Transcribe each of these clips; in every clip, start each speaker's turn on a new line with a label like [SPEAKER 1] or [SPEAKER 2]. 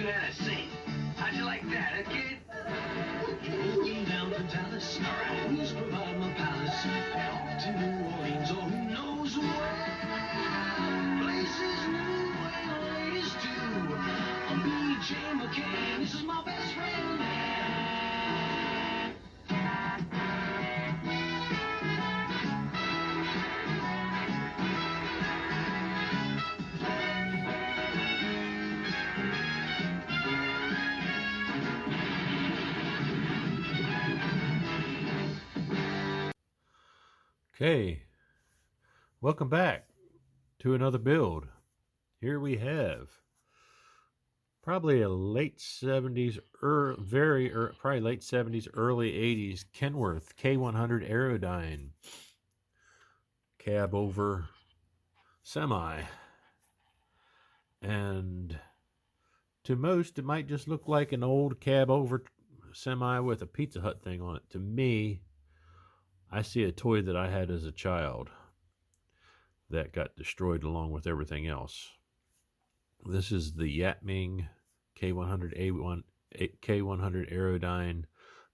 [SPEAKER 1] and a sing. How'd you like that, kid? Going down to Dallas. All right. Who's provide my palace? Off to New Orleans or who knows where. Places new and ladies too. I'm B.J. McCain. This is my best friend.
[SPEAKER 2] Okay, welcome back to another build. Here we have probably a late 70s, probably late 70s, early 80s Kenworth K100 Aerodyne cab over semi. And to most, it might just look like an old cab over semi with a Pizza Hut thing on it. To me, I see a toy that I had as a child that got destroyed along with everything else. This is the Yatming K100 K100 Aerodyne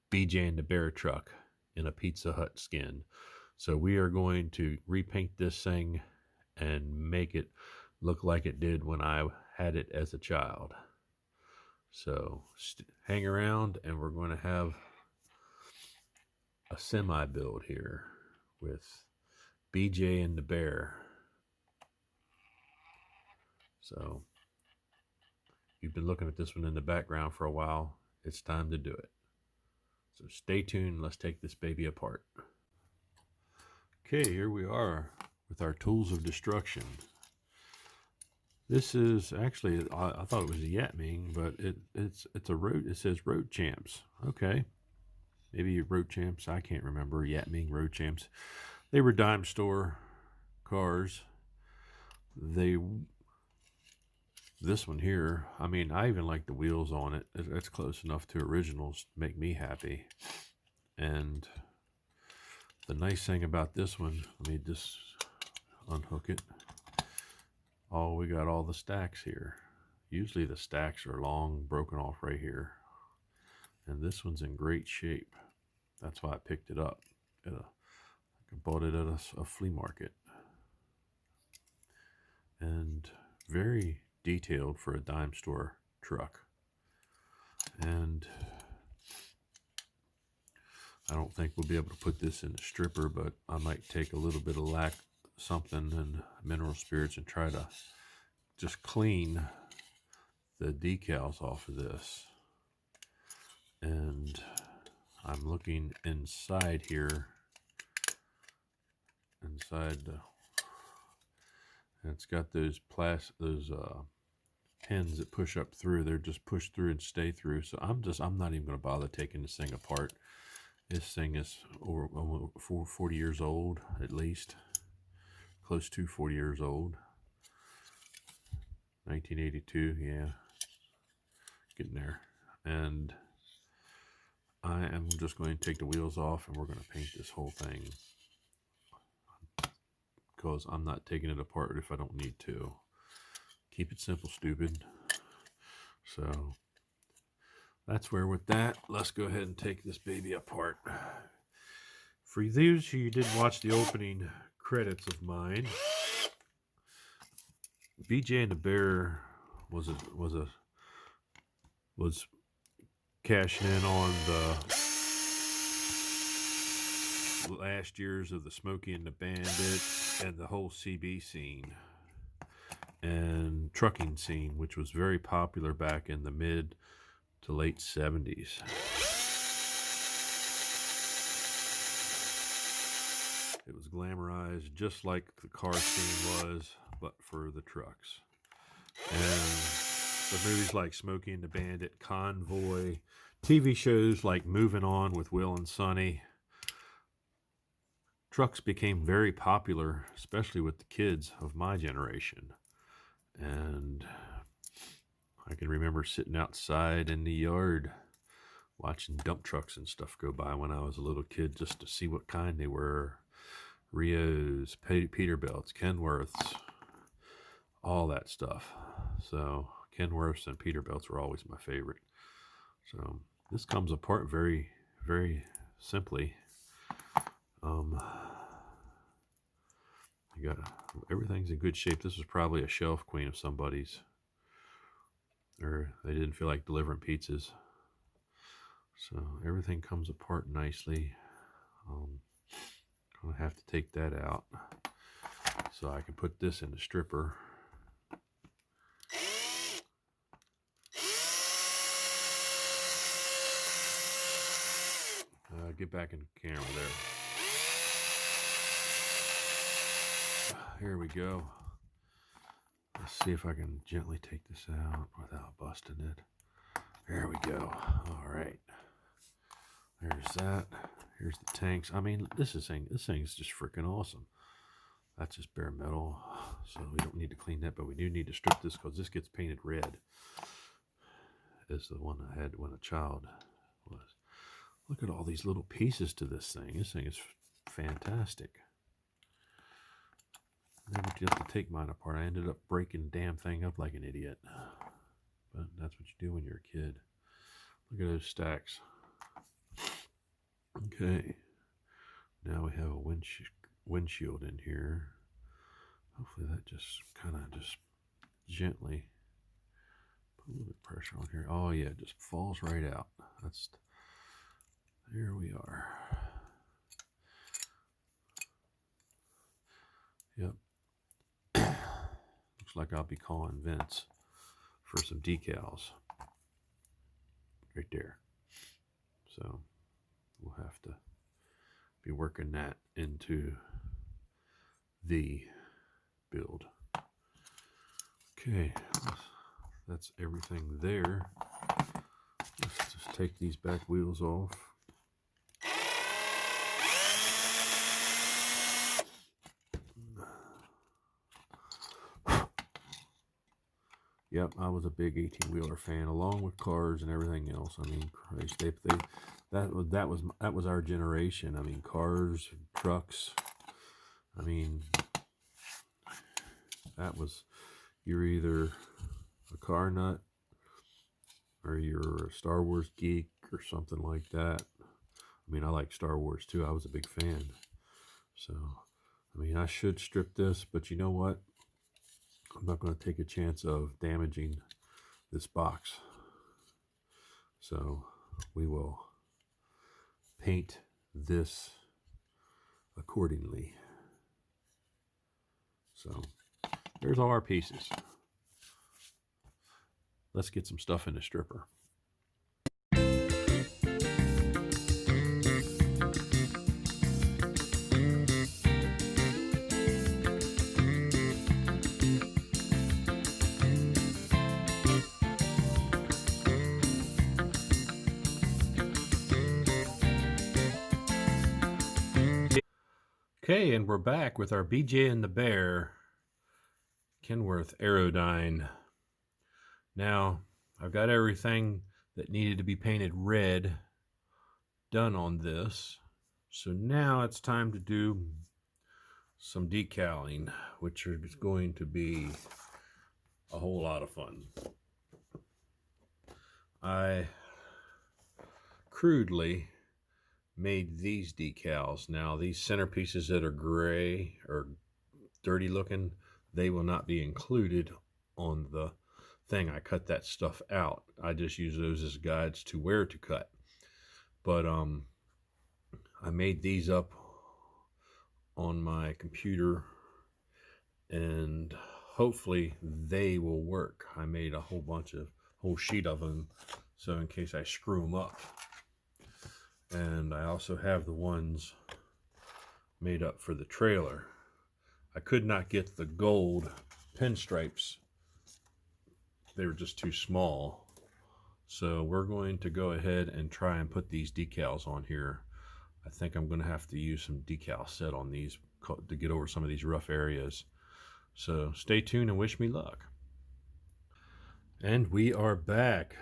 [SPEAKER 2] BJ and the Bear truck in a Pizza Hut skin. So we are going to repaint this thing and make it look like it did when I had it as a child. So hang around, and we're going to have a semi build here with BJ and the Bear. So you've been looking at this one in the background for a while. It's time to do it. So stay tuned. Let's take this baby apart. Okay, here we are with our tools of destruction. This is actually, I thought it was a Yatming, but it's a road. It says Road Champs. Okay, maybe Road Champs. I can't remember. Yatming Road Champs. They were dime store cars. This one here, I mean, I even like the wheels on it. It's close enough to originals to make me happy. And the nice thing about this one, let me just unhook it. Oh, we got all the stacks here. Usually the stacks are long, broken off right here. And this one's in great shape. That's why I picked it up. I bought it at a flea market. And very detailed for a dime store truck. And I don't think we'll be able to put this in the stripper, but I might take a little bit of something and mineral spirits and try to just clean the decals off of this. And I'm looking inside here, and it's got those pins that push up through. They're just pushed through and stay through. So I'm not even going to bother taking this thing apart. This thing is over 40 years old, at least. Close to 40 years old. 1982, yeah. Getting there. And I am just going to take the wheels off, and we're going to paint this whole thing. Because I'm not taking it apart if I don't need to. Keep it simple, stupid. So that's where with that, let's go ahead and take this baby apart. For those who didn't watch the opening credits of mine, BJ and the Bear was cashing in on the last years of the Smokey and the Bandit and the whole CB scene and trucking scene, which was very popular back in the mid to late 70s. It was glamorized just like the car scene was, but for the trucks. And the movies like Smokey and the Bandit, Convoy, TV shows like Moving On with Will and Sonny. Trucks became very popular, especially with the kids of my generation. And I can remember sitting outside in the yard watching dump trucks and stuff go by when I was a little kid just to see what kind they were. Rios, Peterbilts, Kenworths, all that stuff. So Kenworths and Peterbilts were always my favorite. So this comes apart very, very simply. You got everything's in good shape. This was probably a shelf queen of somebody's, or they didn't feel like delivering pizzas. So everything comes apart nicely. Gonna have to take that out so I can put this in the stripper. Get back in the camera there. Here we go. Let's see if I can gently take this out without busting it. There we go. All right. There's that. Here's the tanks. I mean, this thing is just freaking awesome. That's just bare metal, so we don't need to clean that, but we do need to strip this because this gets painted red. Is the one I had when a child was. Look at all these little pieces to this thing. This thing is fantastic. Never just to take mine apart. I ended up breaking the damn thing up like an idiot. But that's what you do when you're a kid. Look at those stacks. Okay. Now we have a windshield in here. Hopefully that just kind of just gently put a little bit of pressure on here. Oh yeah, it just falls right out. Here we are. Yep. Looks like I'll be calling Vince for some decals. Right there. So we'll have to be working that into the build. Okay, that's everything there. Let's just take these back wheels off. Yep, I was a big 18-wheeler fan, along with cars and everything else. I mean, Christ, that was our generation. I mean, cars, trucks. I mean, you're either a car nut or you're a Star Wars geek or something like that. I mean, I like Star Wars too. I was a big fan. So, I mean, I should strip this, but you know what? I'm not going to take a chance of damaging this box. So we will paint this accordingly. So there's all our pieces. Let's get some stuff in the stripper. Okay, and we're back with our BJ and the Bear Kenworth Aerodyne. Now, I've got everything that needed to be painted red done on this. So now it's time to do some decaling, which is going to be a whole lot of fun. I crudely made these decals. Now these centerpieces that are gray or dirty looking, they will not be included on the thing. I cut that stuff out. I just use those as guides to where to cut. But I made these up on my computer and hopefully they will work. I made a whole sheet of them, so in case I screw them up. And I also have the ones made up for the trailer. I could not get the gold pinstripes. They were just too small. So we're going to go ahead and try and put these decals on here. I think I'm going to have to use some decal set on these to get over some of these rough areas. So stay tuned and wish me luck. And we are back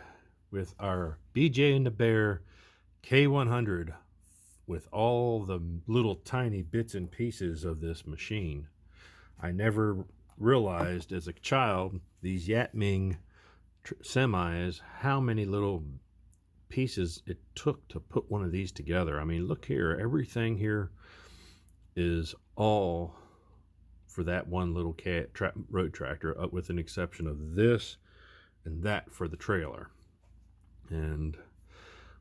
[SPEAKER 2] with our BJ and the Bear K100 with all the little tiny bits and pieces of this machine. I never realized as a child these Yatming semi is how many little pieces it took to put one of these together. I mean, look here, everything here is all for that one little road tractor, with an exception of this and that for the trailer. And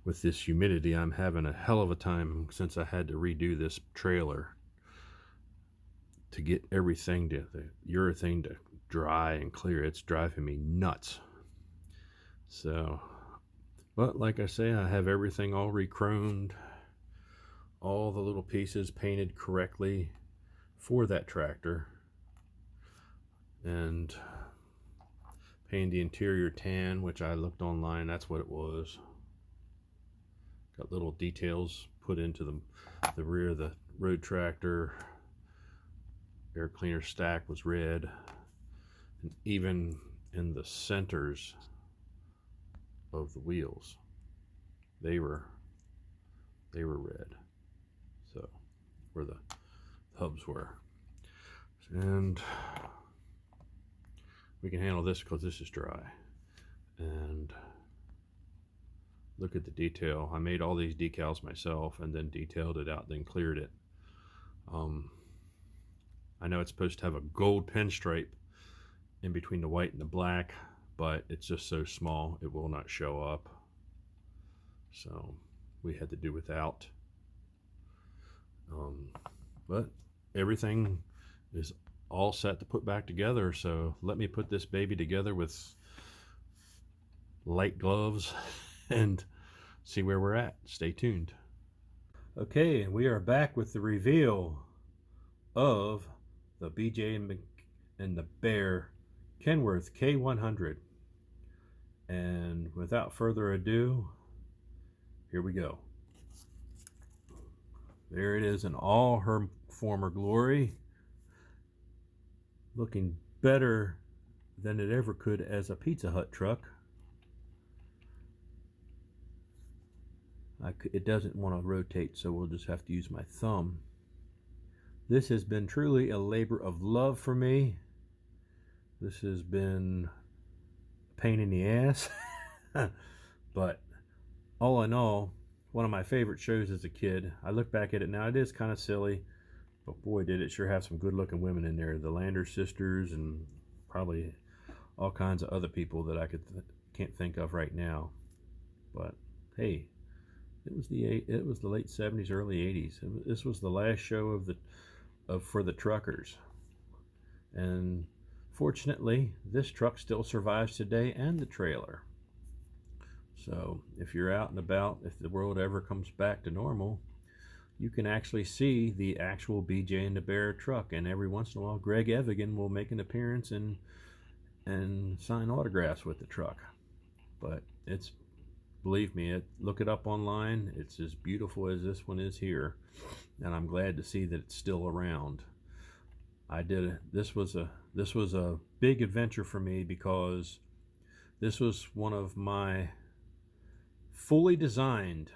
[SPEAKER 2] with this humidity, I'm having a hell of a time since I had to redo this trailer to get everything the urethane to dry and clear. It's driving me nuts. So, but like I say, I have everything all re-chromed, all the little pieces painted correctly for that tractor, and painted the interior tan, which I looked online, that's what it was. Got little details put into the rear of the road tractor. Air cleaner stack was red, and even in the centers of the wheels, they were red. So where the hubs were, and we can handle this because this is dry. And look at the detail. I made all these decals myself and then detailed it out, then cleared it. I know it's supposed to have a gold pinstripe in between the white and the black, but it's just so small it will not show up. So we had to do without. But everything is all set to put back together, so let me put this baby together with light gloves and see where we're at. Stay tuned. Okay, and we are back with the reveal of the BJ and the Bear Kenworth K100. And without further ado, here we go. There it is in all her former glory, looking better than it ever could as a Pizza Hut truck. It doesn't want to rotate, so we'll just have to use my thumb. This has been truly a labor of love for me. This has been a pain in the ass, but all in all, one of my favorite shows as a kid. I look back at it now, it is kind of silly, but boy did it sure have some good looking women in there. The Lander sisters and probably all kinds of other people that I can't think of right now. But hey, it was the late 70s, early 80s. This was the last show for the truckers. And fortunately, this truck still survives today, and the trailer. So if you're out and about, if the world ever comes back to normal, you can actually see the actual BJ and the Bear truck. And every once in a while, Greg Evigan will make an appearance and sign autographs with the truck. But it's, believe me, look it up online. It's as beautiful as this one is here, and I'm glad to see that it's still around. This was a big adventure for me because this was one of my fully designed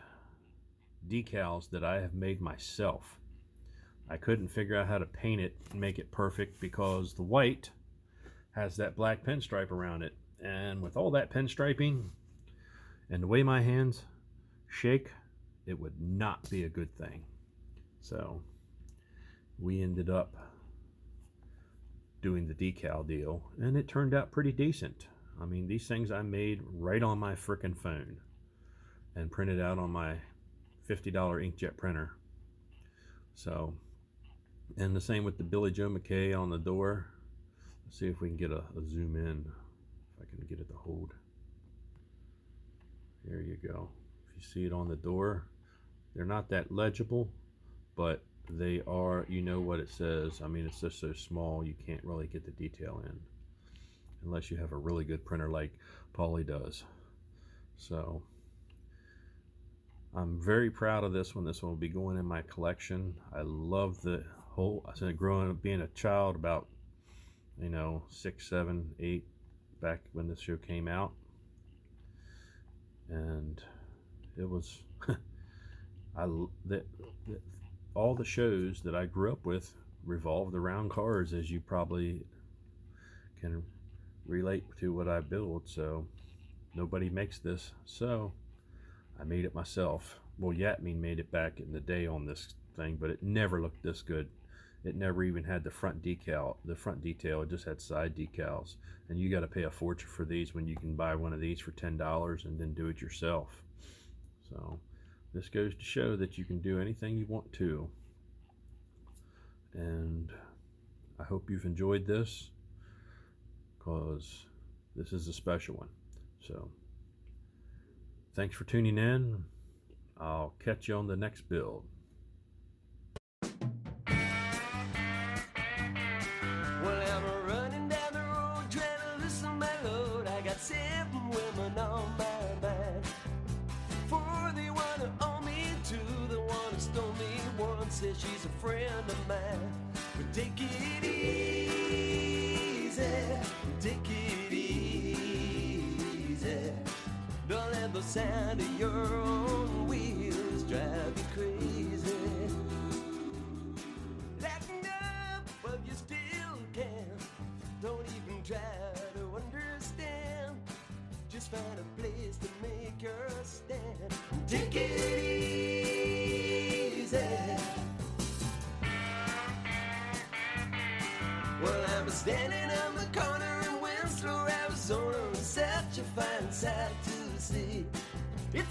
[SPEAKER 2] decals that I have made myself. I couldn't figure out how to paint it and make it perfect because the white has that black pinstripe around it, and with all that pinstriping and the way my hands shake, it would not be a good thing. So we ended up doing the decal deal, and it turned out pretty decent. I mean, these things I made right on my frickin' phone and printed out on my $50 inkjet printer. So, and the same with the Billy Joe McKay on the door. Let's see if we can get a zoom in, if I can get it to hold. There you go. If you see it on the door, they're not that legible, but they are, you know what it says. I mean, it's just so small you can't really get the detail in unless you have a really good printer like Paulie does. So I'm very proud of this one. This one will be going in my collection. I love the whole, I said, growing up, being a child, about 6, 7, 8, back when this show came out. And it was all the shows that I grew up with revolved around cars, as you probably can relate to what I build. So Nobody makes this, so I made it myself. Well, Yatming made it back in the day on this thing, but it never looked this good. It never even had the front detail. It just had side decals. And you got to pay a fortune for these when you can buy one of these for $10 and then do it yourself. So this goes to show that you can do anything you want to. And I hope you've enjoyed this, because this is a special one. So thanks for tuning in. I'll catch you on the next build.
[SPEAKER 1] Well, I'm running down the road trying to loosen my load. I got 7 women on my mind. 4 they wanna own me, 2 the one who stole me, 1 says she's a friend of mine. But take it easy, take it easy. Don't let the sound of your own wheels drive you crazy. Lighten up while you still can. Don't even try to understand. Just find a place to make your stand. Take it easy. Well, I'm standing on the corner